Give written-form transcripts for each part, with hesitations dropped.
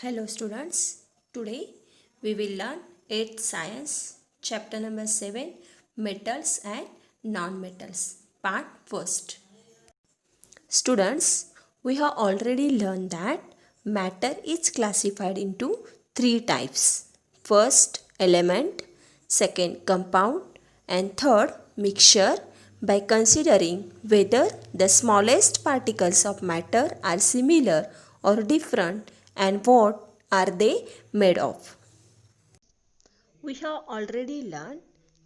Hello students, today we will learn 8th science chapter number 7 metals and non-metals part first. Students, we have already learned that matter is classified into three types. First element, second compound and third mixture by considering whether the smallest particles of matter are similar or different and what are they made of. We have already learned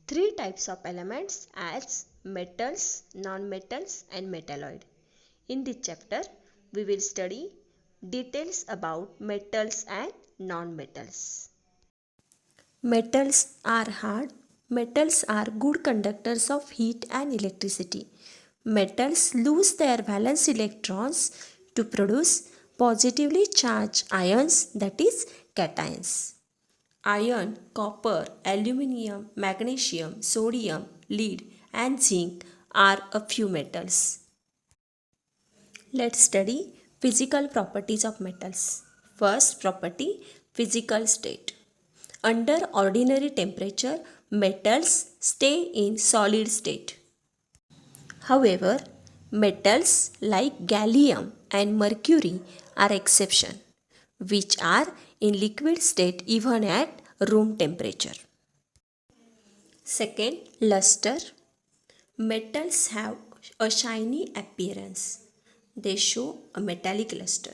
three types of elements as metals, non-metals and metalloid. In this chapter, we will study details about metals and non-metals. Metals are hard. Metals are good conductors of heat and electricity. Metals lose their valence electrons to produce positively charged ions, that is cations. Iron, copper, aluminium, magnesium, sodium, lead and zinc are a few metals. Let's study physical properties of metals. First property, physical state. Under ordinary temperature, metals stay in solid state. However, metals like gallium and mercury are exception, which are in liquid state even at room temperature. Second, luster. Metals have a shiny appearance. They show a metallic luster.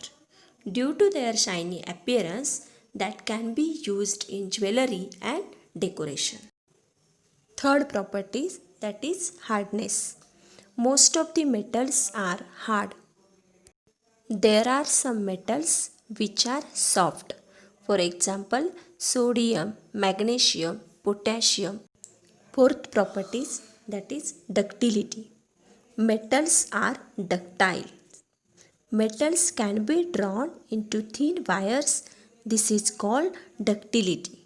Due to their shiny appearance, that can be used in jewelry and decoration. Third property, that is hardness. Most of the metals are hard. There are some metals which are soft. For example, sodium, magnesium, potassium. Fourth properties, that is ductility. Metals are ductile. Metals can be drawn into thin wires. This is called ductility.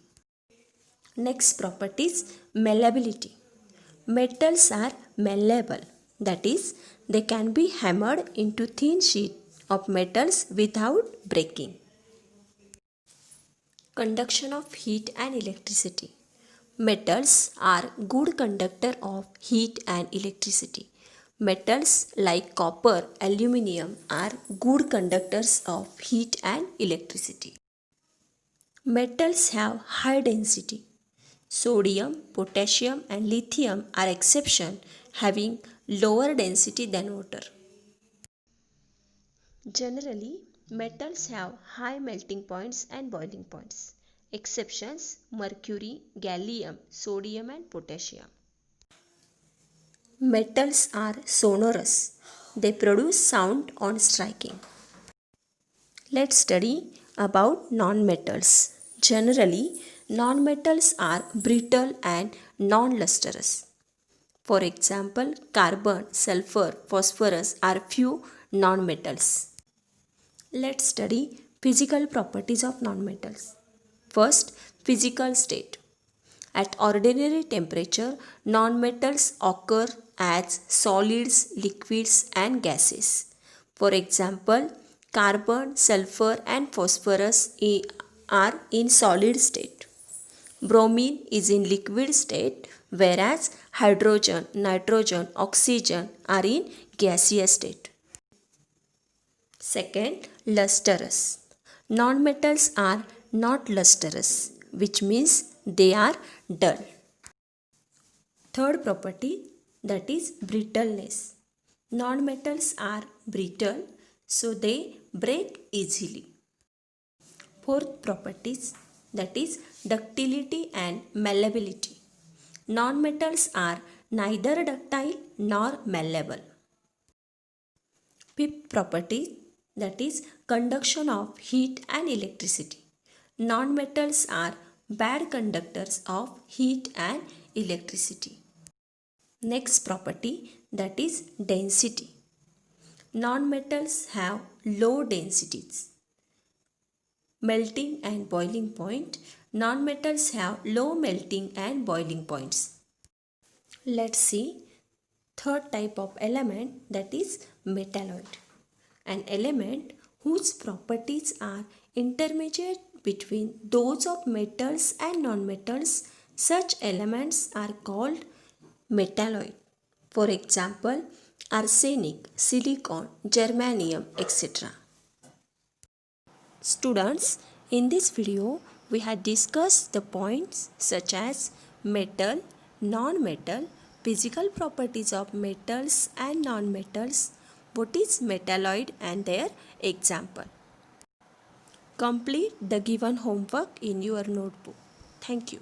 Next property is malleability. Metals are malleable. That is, they can be hammered into thin sheet of metals without breaking. Conduction of heat and electricity. Metals are good conductor of heat and electricity. Metals like copper, aluminium are good conductors of heat and electricity. Metals have high density. Sodium, potassium and lithium are exception, having lower density than water. Generally, metals have high melting points and boiling points. Exceptions, mercury, gallium, sodium and potassium. Metals are sonorous. They produce sound on striking. Let's study about non-metals. Generally, non-metals are brittle and non-lustrous. For example, carbon, sulfur, phosphorus are few non-metals. Let's study physical properties of nonmetals. First, physical state. At ordinary temperature, nonmetals occur as solids, liquids and gases. For example, carbon, sulfur and phosphorus are in solid state. Bromine is in liquid state, whereas hydrogen, nitrogen, oxygen are in gaseous state. Second, lustrous. Non-metals are not lustrous, which means they are dull. Third property, that is brittleness. Non-metals are brittle, so they break easily. Fourth properties, that is ductility and malleability. Non-metals are neither ductile nor malleable. Fifth property, that is conduction of heat and electricity. Non-metals are bad conductors of heat and electricity. Next property, that is density. Non-metals have low densities. Melting and boiling point. Non-metals have low melting and boiling points. Let's see third type of element, that is metalloid. An element whose properties are intermediate between those of metals and nonmetals. Such elements are called metalloid. For example, arsenic, silicon, germanium, etc. Students, in this video, we had discussed the points such as metal, non-metal, physical properties of metals and non-metals, what is metalloid and their example. Complete the given homework in your notebook. Thank you.